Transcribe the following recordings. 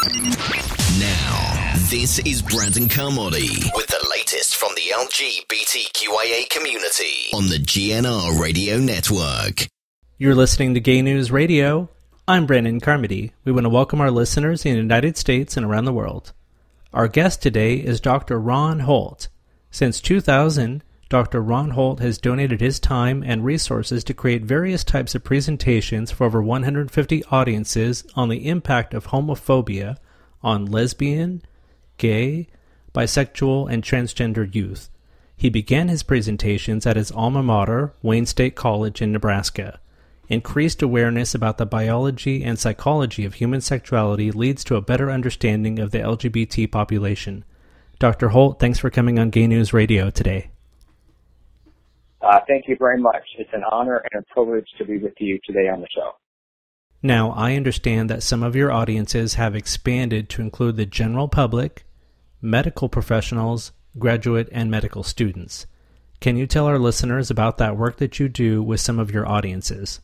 Now, this is Brandon Carmody with the latest from the LGBTQIA community on the GNR Radio Network. You're listening to Gay News Radio. I'm Brandon Carmody. We want to welcome our listeners in the United States and around the world. Our guest today is Dr. Ron Holt. Since 2000, Dr. Ron Holt has donated his time and resources to create various types of presentations for over 150 audiences on the impact of homophobia on lesbian, gay, bisexual, and transgender youth. He began his presentations at his alma mater, Wayne State College in Nebraska. Increased awareness about the biology and psychology of human sexuality leads to a better understanding of the LGBT population. Dr. Holt, thanks for coming on Gay News Radio today. Thank you very much. It's an honor and a privilege to be with you today on the show. Now, I understand that some of your audiences have expanded to include the general public, medical professionals, graduate, and medical students. Can you tell our listeners about that work that you do with some of your audiences?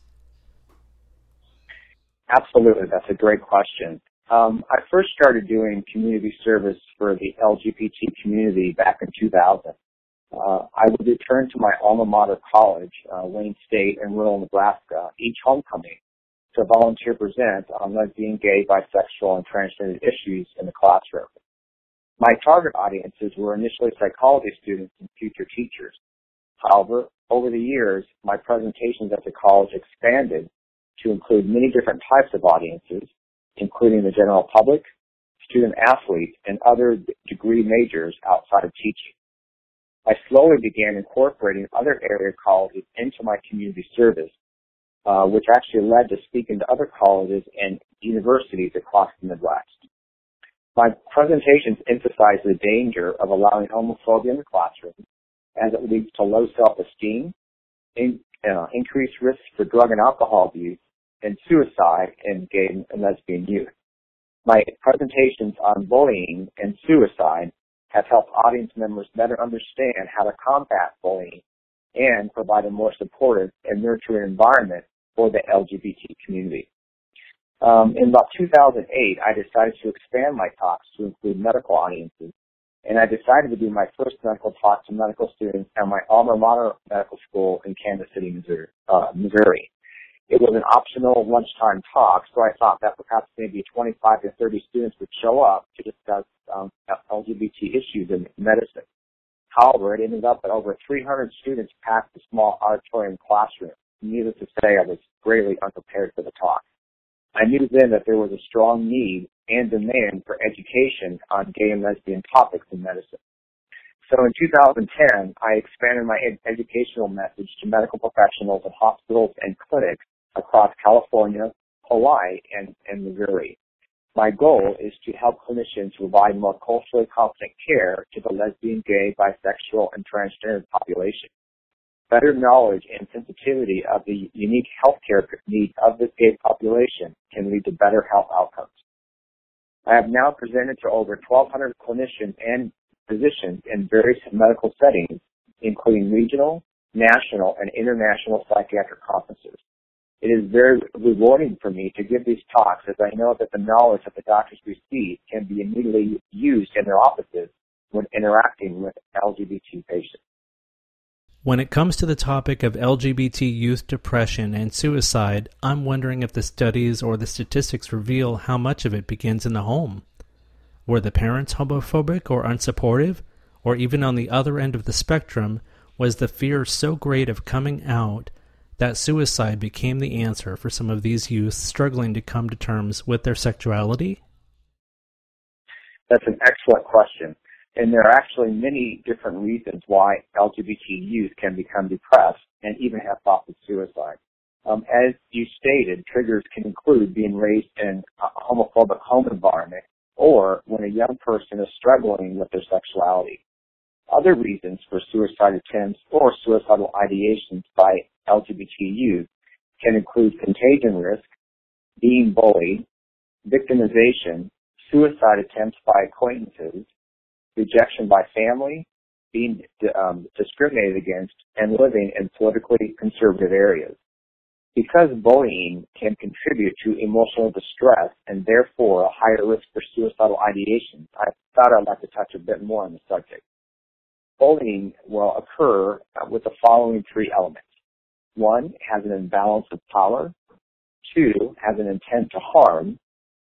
Absolutely. That's a great question. I first started doing community service for the LGBT community back in 2000. I would return to my alma mater college, Wayne State in rural Nebraska, each homecoming to volunteer present on lesbian, gay, bisexual, and transgender issues in the classroom. My target audiences were initially psychology students and future teachers. However, over the years, my presentations at the college expanded to include many different types of audiences, including the general public, student athletes, and other degree majors outside of teaching. I slowly began incorporating other area colleges into my community service, which actually led to speaking to other colleges and universities across the Midwest. My presentations emphasize the danger of allowing homophobia in the classroom, as it leads to low self-esteem, increased risks for drug and alcohol abuse, and suicide in gay and lesbian youth. My presentations on bullying and suicide have helped audience members better understand how to combat bullying and provide a more supportive and nurturing environment for the LGBT community. In about 2008, I decided to expand my talks to include medical audiences, and I decided to do my first medical talk to medical students at my alma mater medical school in Kansas City, Missouri. It was an optional lunchtime talk, so I thought that perhaps maybe 25 to 30 students would show up to discuss LGBT issues in medicine. However, it ended up that over 300 students packed the small auditorium classroom. Needless to say, I was greatly unprepared for the talk. I knew then that there was a strong need and demand for education on gay and lesbian topics in medicine. So in 2010, I expanded my educational message to medical professionals at hospitals and clinics across California, Hawaii, and Missouri. My goal is to help clinicians provide more culturally competent care to the lesbian, gay, bisexual, and transgender population. Better knowledge and sensitivity of the unique healthcare needs of this gay population can lead to better health outcomes. I have now presented to over 1,200 clinicians and physicians in various medical settings, including regional, national, and international psychiatric conferences. It is very rewarding for me to give these talks, as I know that the knowledge that the doctors receive can be immediately used in their offices when interacting with LGBT patients. When it comes to the topic of LGBT youth depression and suicide, I'm wondering if the studies or the statistics reveal how much of it begins in the home. Were the parents homophobic or unsupportive, or even on the other end of the spectrum, was the fear so great of coming out that suicide became the answer for some of these youth struggling to come to terms with their sexuality? That's an excellent question. And there are actually many different reasons why LGBT youth can become depressed and even have thoughts of suicide. As you stated, triggers can include being raised in a homophobic home environment or when a young person is struggling with their sexuality. Other reasons for suicide attempts or suicidal ideations by LGBT youth can include contagion risk, being bullied, victimization, suicide attempts by acquaintances, rejection by family, being discriminated against, and living in politically conservative areas. Because bullying can contribute to emotional distress and therefore a higher risk for suicidal ideation, I thought I'd like to touch a bit more on the subject. Bullying will occur with the following three elements. One, has an imbalance of power. Two, has an intent to harm.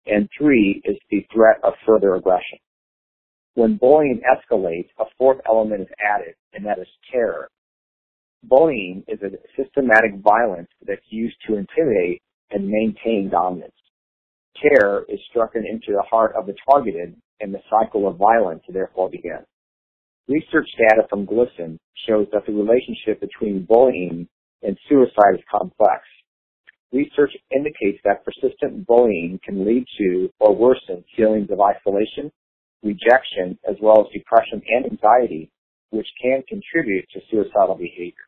And three, is the threat of further aggression. When bullying escalates, a fourth element is added, and that is terror. Bullying is a systematic violence that's used to intimidate and maintain dominance. Terror is struck into the heart of the targeted, and the cycle of violence therefore begins. Research data from GLSEN shows that the relationship between bullying and suicide is complex. Research indicates that persistent bullying can lead to or worsen feelings of isolation, rejection, as well as depression and anxiety, which can contribute to suicidal behavior.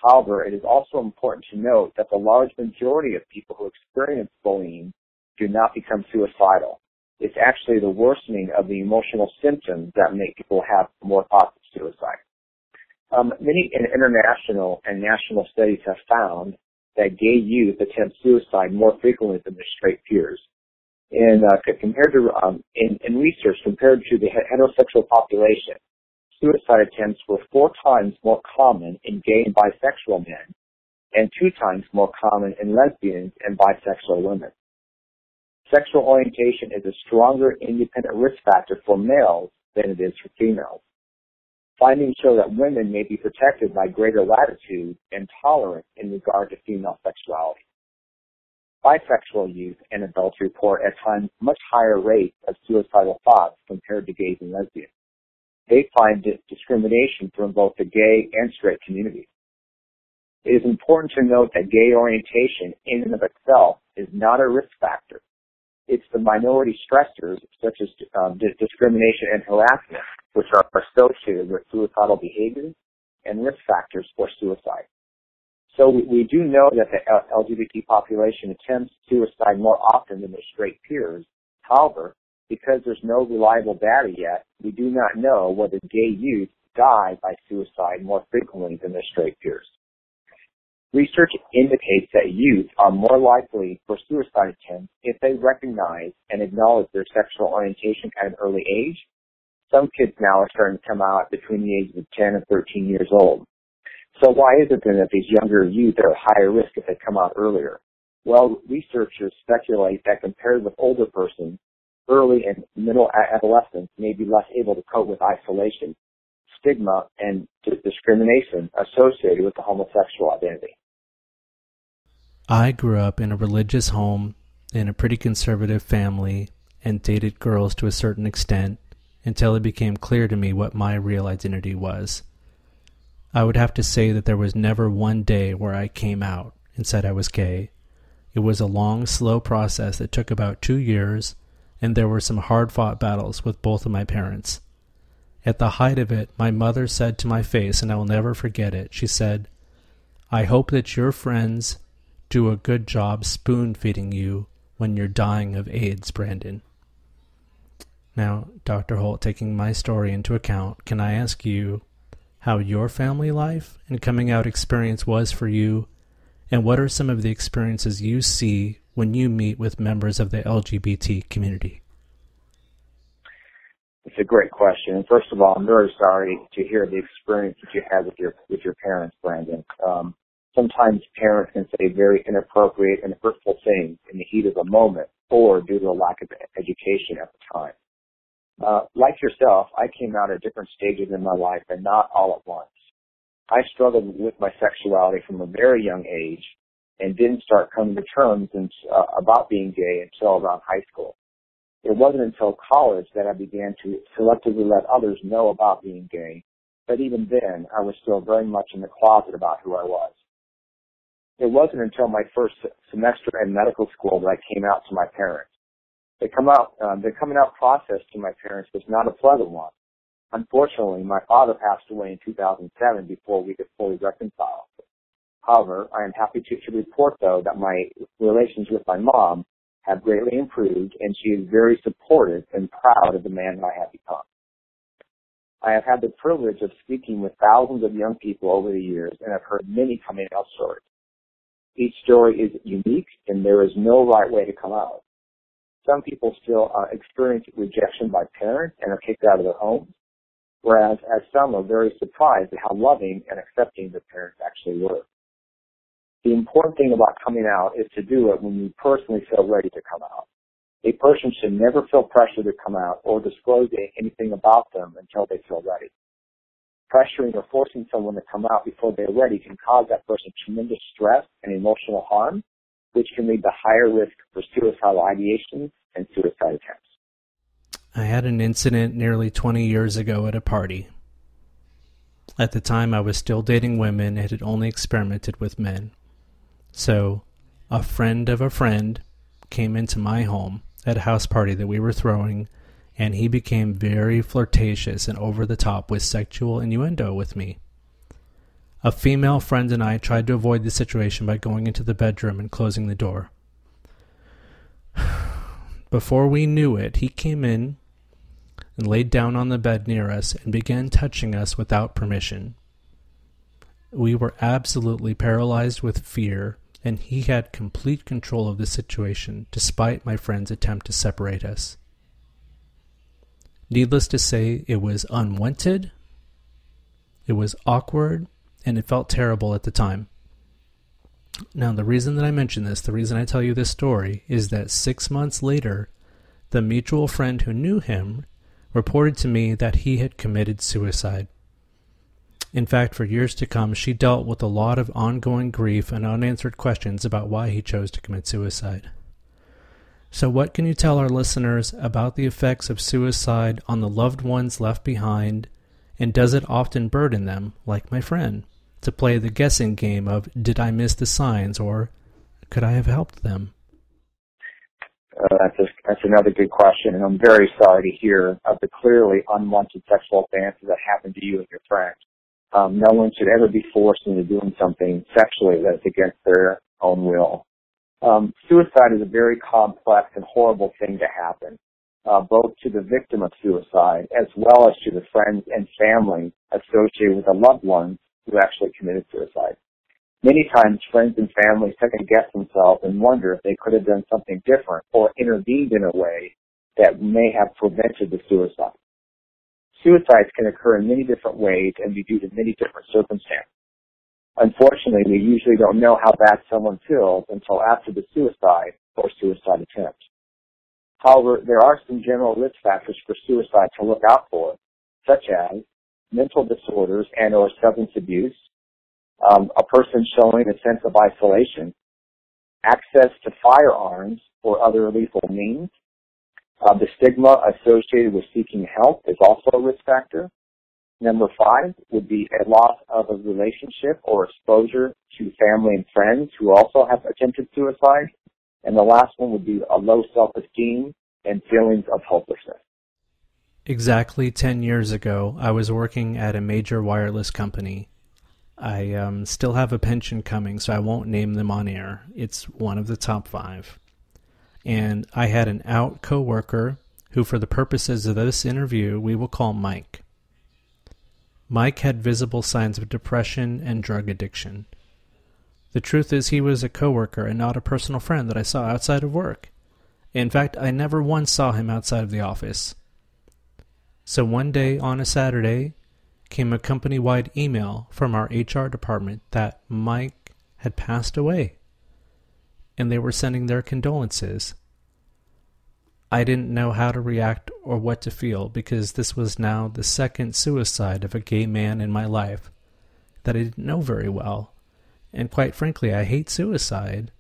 However, it is also important to note that the large majority of people who experience bullying do not become suicidal. It's actually the worsening of the emotional symptoms that make people have more thoughts of suicide. Many international and national studies have found that gay youth attempt suicide more frequently than their straight peers. In research compared to the heterosexual population, suicide attempts were 4 times more common in gay and bisexual men and 2 times more common in lesbians and bisexual women. Sexual orientation is a stronger independent risk factor for males than it is for females. Findings show that women may be protected by greater latitude and tolerance in regard to female sexuality. Bisexual youth and adults report at times much higher rates of suicidal thoughts compared to gays and lesbians. They find discrimination from both the gay and straight communities. It is important to note that gay orientation in and of itself is not a risk factor. It's the minority stressors such as discrimination and harassment which are associated with suicidal behaviors and risk factors for suicide. So we do know that the LGBT population attempts suicide more often than their straight peers. However, because there's no reliable data yet, we do not know whether gay youth die by suicide more frequently than their straight peers. Research indicates that youth are more likely for suicide attempts if they recognize and acknowledge their sexual orientation at an early age. Some kids now are starting to come out between the ages of 10 and 13 years old. So why is it then that these younger youth are at higher risk if they come out earlier? Well, researchers speculate that compared with older persons, early and middle adolescents may be less able to cope with isolation, stigma, and discrimination associated with the homosexual identity. I grew up in a religious home, in a pretty conservative family, and dated girls to a certain extent until it became clear to me what my real identity was. I would have to say that there was never one day where I came out and said I was gay. It was a long, slow process that took about 2 years, and there were some hard-fought battles with both of my parents. At the height of it, my mother said to my face, and I will never forget it, she said, "I hope that your friends do a good job spoon-feeding you when you're dying of AIDS, Brandon." Now, Dr. Holt, taking my story into account, can I ask you how your family life and coming out experience was for you, and what are some of the experiences you see when you meet with members of the LGBT community? It's a great question. And first of all, I'm very sorry to hear the experience that you had with your parents, Brandon. Sometimes parents can say very inappropriate and hurtful things in the heat of a moment or due to a lack of education at the time. Like yourself, I came out at different stages in my life and not all at once. I struggled with my sexuality from a very young age and didn't start coming to terms about being gay until around high school. It wasn't until college that I began to selectively let others know about being gay, but even then, I was still very much in the closet about who I was. It wasn't until my first semester in medical school that I came out to my parents. The coming out process to my parents was not a pleasant one. Unfortunately, my father passed away in 2007 before we could fully reconcile. However, I am happy to report, though, that my relations with my mom have greatly improved, and she is very supportive and proud of the man that I have become. I have had the privilege of speaking with thousands of young people over the years, and I've heard many coming out stories. Each story is unique, and there is no right way to come out. Some people still experience rejection by parents and are kicked out of their homes, whereas some are very surprised at how loving and accepting their parents actually were. The important thing about coming out is to do it when you personally feel ready to come out. A person should never feel pressure to come out or disclose anything about them until they feel ready. Pressuring or forcing someone to come out before they're ready can cause that person tremendous stress and emotional harm, which can lead to higher risk for suicidal ideations and suicide attempts. I had an incident nearly 20 years ago at a party. At the time, I was still dating women and had only experimented with men. So, a friend of a friend came into my home at a house party that we were throwing, and he became very flirtatious and over the top with sexual innuendo with me. A female friend and I tried to avoid the situation by going into the bedroom and closing the door. Before we knew it, he came in and laid down on the bed near us and began touching us without permission. We were absolutely paralyzed with fear, and he had complete control of the situation despite my friend's attempt to separate us. Needless to say, it was unwanted, it was awkward, and it felt terrible at the time. Now, the reason that I mention this, the reason I tell you this story, is that 6 months later, the mutual friend who knew him reported to me that he had committed suicide. In fact, for years to come, she dealt with a lot of ongoing grief and unanswered questions about why he chose to commit suicide. So what can you tell our listeners about the effects of suicide on the loved ones left behind, and does it often burden them, like my friend, to play the guessing game of, did I miss the signs, or could I have helped them? That's another good question, and I'm very sorry to hear of the clearly unwanted sexual advances that happened to you and your friend. No one should ever be forced into doing something sexually that's against their own will. Suicide is a very complex and horrible thing to happen, both to the victim of suicide as well as to the friends and family associated with the loved ones who actually committed suicide. Many times, friends and family second-guess themselves and wonder if they could have done something different or intervened in a way that may have prevented the suicide. Suicides can occur in many different ways and be due to many different circumstances. Unfortunately, we usually don't know how bad someone feels until after the suicide or suicide attempt. However, there are some general risk factors for suicide to look out for, such as mental disorders and or substance abuse, a person showing a sense of isolation, access to firearms or other lethal means. The stigma associated with seeking help is also a risk factor. Number 5 would be a loss of a relationship or exposure to family and friends who also have attempted suicide. And the last one would be a low self-esteem and feelings of hopelessness. Exactly 10 years ago, I was working at a major wireless company. I still have a pension coming, so I won't name them on air. It's one of the top 5. And I had an out coworker who, for the purposes of this interview, we will call Mike. Mike had visible signs of depression and drug addiction. The truth is he was a coworker and not a personal friend that I saw outside of work. In fact, I never once saw him outside of the office. So one day on a Saturday came a company-wide email from our HR department that Mike had passed away, and they were sending their condolences. I didn't know how to react or what to feel because this was now the second suicide of a gay man in my life that I didn't know very well. And quite frankly, I hate suicide.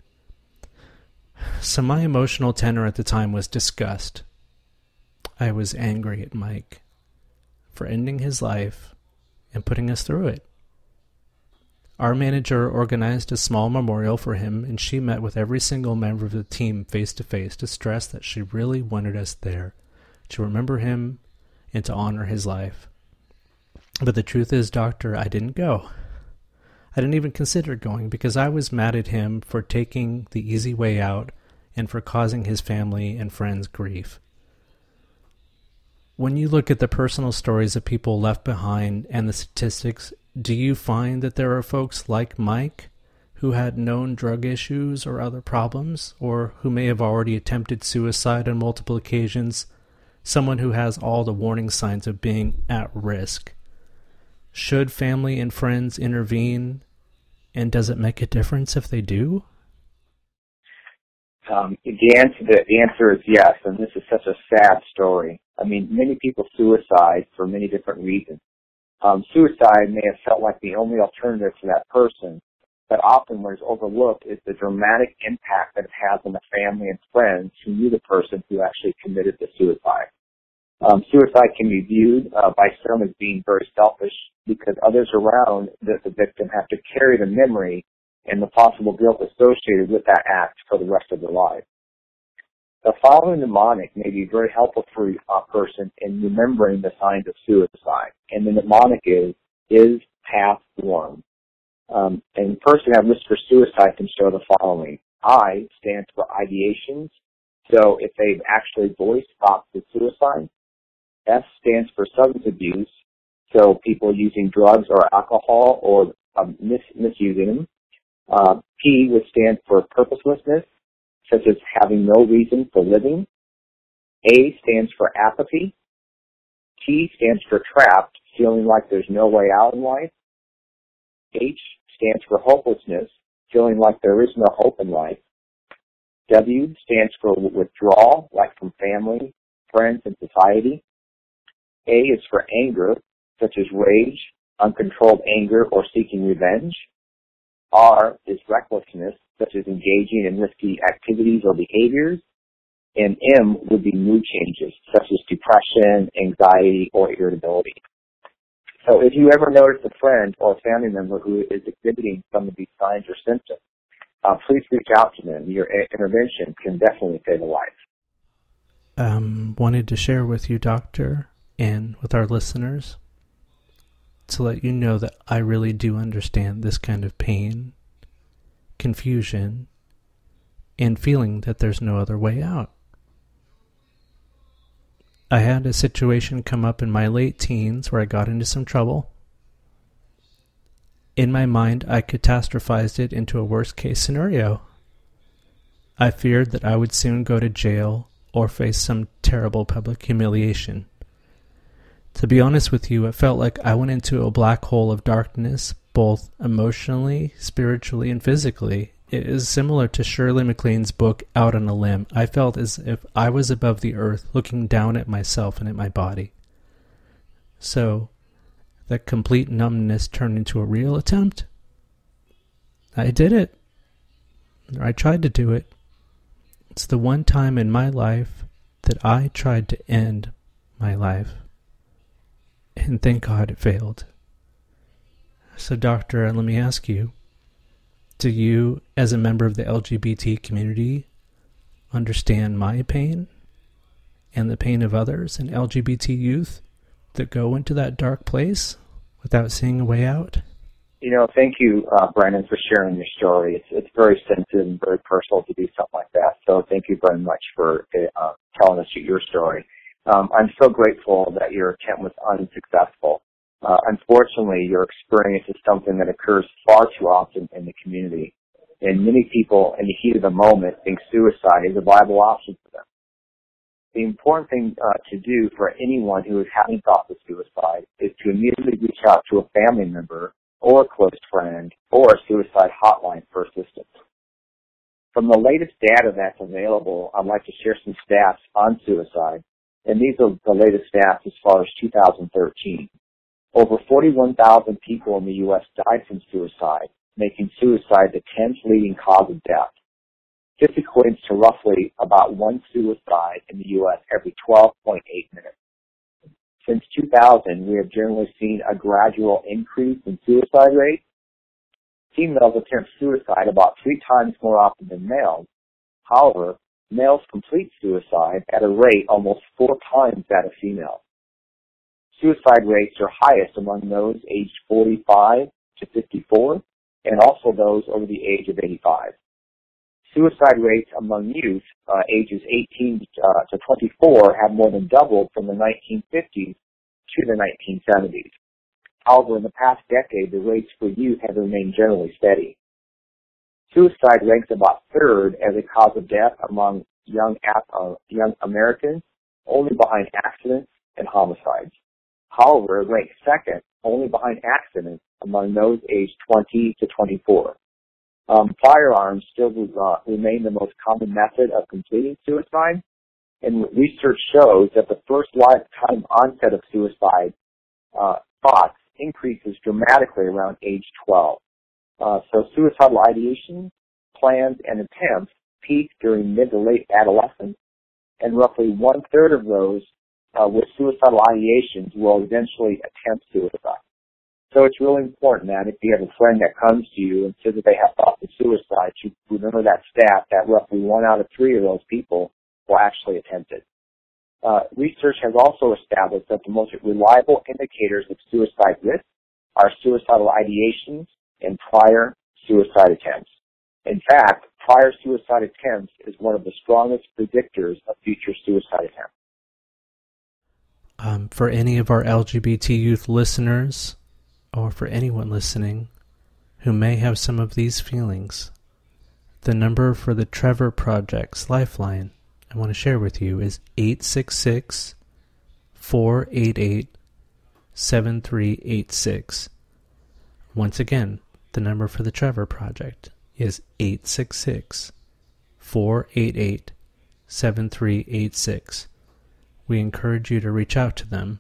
So my emotional tenor at the time was disgust. I was angry at Mike for ending his life and putting us through it. Our manager organized a small memorial for him, and she met with every single member of the team face-to-face to stress that she really wanted us there to remember him and to honor his life. But the truth is, Doctor, I didn't go. I didn't even consider going because I was mad at him for taking the easy way out and for causing his family and friends grief. When you look at the personal stories of people left behind and the statistics, do you find that there are folks like Mike who had known drug issues or other problems, or who may have already attempted suicide on multiple occasions, someone who has all the warning signs of being at risk. Should family and friends intervene, and does it make a difference if they do? The answer is yes, and this is such a sad story. I mean, many people suicide for many different reasons. Suicide may have felt like the only alternative to that person, but often what is overlooked is the dramatic impact that it has on the family and friends who knew the person who actually committed the suicide. Suicide can be viewed by some as being very selfish because others around the victim have to carry the memory and the possible guilt associated with that act for the rest of their life. The following mnemonic may be very helpful for a person in remembering the signs of suicide. And the mnemonic is path warm. And the person at risk for suicide can show the following. I stands for ideations. So if they've actually voiced thoughts of suicide. S stands for substance abuse. So people using drugs or alcohol or misusing them. P would stand for purposelessness, such as having no reason for living. A stands for apathy. T stands for trapped, feeling like there's no way out in life. H stands for hopelessness, feeling like there is no hope in life. W stands for withdrawal, like from family, friends, and society. A is for anger, such as rage, uncontrolled anger, or seeking revenge. R is recklessness, such as engaging in risky activities or behaviors. And M would be mood changes, such as depression, anxiety, or irritability. So if you ever notice a friend or a family member who is exhibiting some of these signs or symptoms, please reach out to them. Your intervention can definitely save a life. Wanted to share with you, Doctor, and with our listeners, to let you know that I really do understand this kind of pain, confusion, and feeling that there's no other way out. I had a situation come up in my late teens where I got into some trouble. In my mind, I catastrophized it into a worst-case scenario. I feared that I would soon go to jail or face some terrible public humiliation. To be honest with you, it felt like I went into a black hole of darkness, both emotionally, spiritually, and physically. It is similar to Shirley MacLaine's book, Out on a Limb. I felt as if I was above the earth, looking down at myself and at my body. So, that complete numbness turned into a real attempt. I did it. Or I tried to do it. It's the one time in my life that I tried to end my life. And thank God it failed. So, Doctor, let me ask you, do you, as a member of the LGBT community, understand my pain and the pain of others and LGBT youth that go into that dark place without seeing a way out? Thank you, Brandon, for sharing your story. It's very sensitive and very personal to do something like that. So thank you very much for telling us your story. I'm so grateful that your attempt was unsuccessful. Unfortunately, your experience is something that occurs far too often in the community. And many people, in the heat of the moment, think suicide is a viable option for them. The important thing to do for anyone who is having thoughts of suicide is to immediately reach out to a family member or a close friend or a suicide hotline for assistance. From the latest data that's available, I'd like to share some stats on suicide. And these are the latest stats as far as 2013. Over 41,000 people in the U.S. died from suicide, making suicide the 10th leading cause of death. This equates to roughly about one suicide in the U.S. every 12.8 minutes. Since 2000, we have generally seen a gradual increase in suicide rates. Females attempt suicide about 3 times more often than males. However, males complete suicide at a rate almost 4 times that of females. Suicide rates are highest among those aged 45 to 54 and also those over the age of 85. Suicide rates among youth ages 18 to 24 have more than doubled from the 1950s to the 1970s. However, in the past decade, the rates for youth have remained generally steady. Suicide ranks about third as a cause of death among young Americans, only behind accidents and homicides. However, it ranks second, only behind accidents, among those aged 20 to 24. Firearms still remain the most common method of completing suicide, and research shows that the first lifetime onset of suicide thoughts increases dramatically around age 12. So suicidal ideation, plans, and attempts peak during mid to late adolescence, and roughly one-third of those with suicidal ideations will eventually attempt suicide. So it's really important that if you have a friend that comes to you and says that they have thoughts of suicide, you remember that stat that roughly 1 out of 3 of those people will actually attempt it. Research has also established that the most reliable indicators of suicide risk are suicidal ideations and prior suicide attempts. In fact, prior suicide attempts is one of the strongest predictors of future suicide attempts. For any of our LGBT youth listeners, or for anyone listening who may have some of these feelings, the number for the Trevor Project's Lifeline I want to share with you is 866-488-7386. Once again, the number for the Trevor Project is 866-488-7386. We encourage you to reach out to them.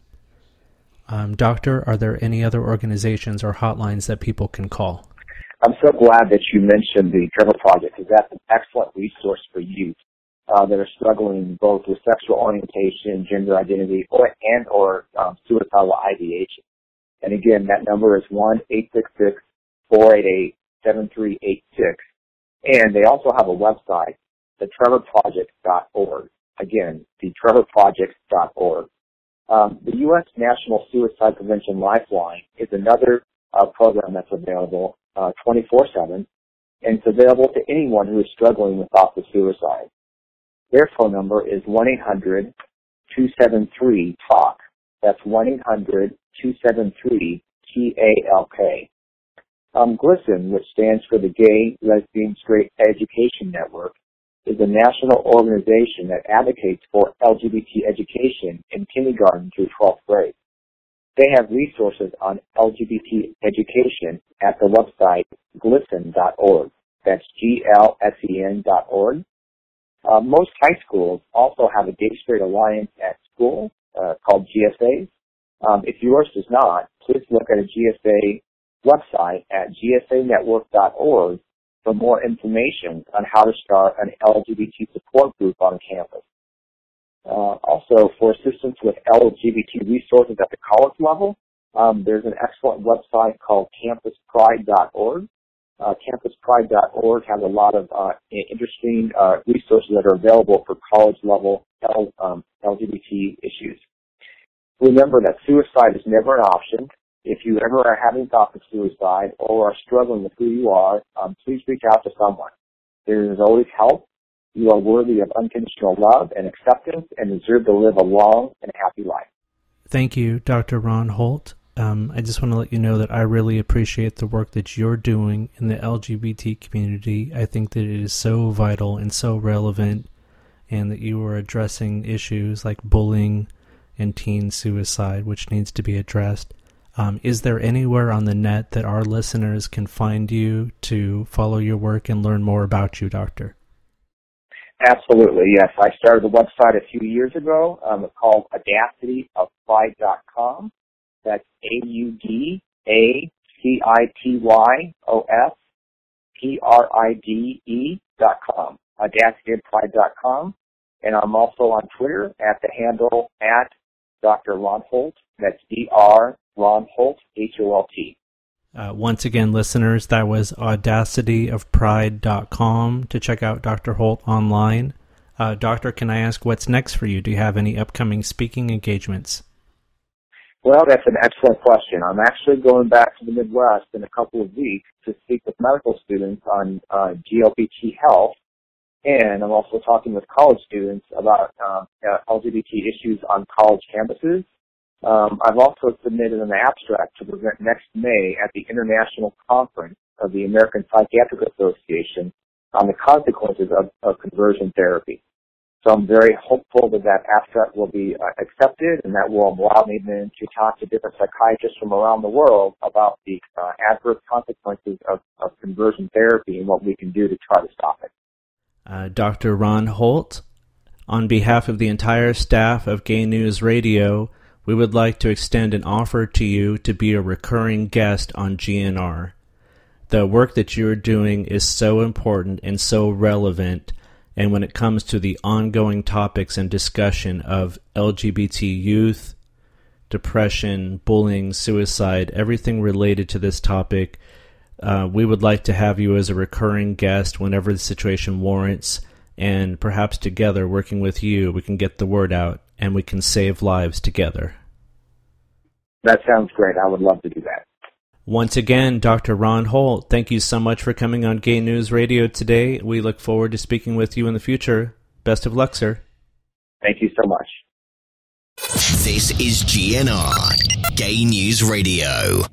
Doctor, are there any other organizations or hotlines that people can call? I'm so glad that you mentioned the Trevor Project, because that's an excellent resource for youth that are struggling both with sexual orientation, gender identity, or suicidal ideation. And again, that number is 1-866-488-7386. And they also have a website, thetrevorproject.org. Again, thetrevorproject.org. The U.S. National Suicide Prevention Lifeline is another program that's available 24/7, and it's available to anyone who is struggling with thoughts of suicide. Their phone number is 1-800-273-TALK. That's 1-800-273-TALK. GLSEN, which stands for the Gay, Lesbian, Straight Education Network, is a national organization that advocates for LGBT education in kindergarten through 12th grade. They have resources on LGBT education at the website glisten.org. That's GLSEN.org. Most high schools also have a Gay Straight Alliance at school called GSA. If yours does not, please look at a GSA website at gsanetwork.org for more information on how to start an LGBT support group on campus. Also, for assistance with LGBT resources at the college level, there's an excellent website called campuspride.org. Campuspride.org has a lot of interesting resources that are available for college-level LGBT issues. Remember that suicide is never an option. If you ever are having thoughts of suicide or are struggling with who you are, please reach out to someone. There is always help. You are worthy of unconditional love and acceptance and deserve to live a long and happy life. Thank you, Dr. Ron Holt. I just want to let you know that I really appreciate the work that you're doing in the LGBT community. I think that it is so vital and so relevant, and that you are addressing issues like bullying and teen suicide, which needs to be addressed. Is there anywhere on the net that our listeners can find you to follow your work and learn more about you, Doctor? Absolutely, yes. I started the website a few years ago. It's called audacityofpride.com. That's AUDACITYOSPRIDE.com. audacityofpride.com. And I'm also on Twitter at the handle at Dr. Ron Holt. That's Dr. Ron Holt, HOLT. Once again, listeners, that was audacityofpride.com to check out Dr. Holt online. Doctor, can I ask what's next for you? Do you have any upcoming speaking engagements? Well, that's an excellent question. I'm actually going back to the Midwest in a couple of weeks to speak with medical students on GLBT health, and I'm also talking with college students about LGBT issues on college campuses. I've also submitted an abstract to present next May at the International Conference of the American Psychiatric Association on the consequences of conversion therapy. So I'm very hopeful that that abstract will be accepted, and that will allow me then to talk to different psychiatrists from around the world about the adverse consequences of conversion therapy and what we can do to try to stop it. Dr. Ron Holt, on behalf of the entire staff of Gay News Radio, we would like to extend an offer to you to be a recurring guest on GNR. The work that you are doing is so important and so relevant, and when it comes to the ongoing topics and discussion of LGBT youth, depression, bullying, suicide, everything related to this topic, we would like to have you as a recurring guest whenever the situation warrants, and perhaps together, working with you, we can get the word out and we can save lives together. That sounds great. I would love to do that. Once again, Dr. Ron Holt, thank you so much for coming on Gay News Radio today. We look forward to speaking with you in the future. Best of luck, sir. Thank you so much. This is GNR, Gay News Radio.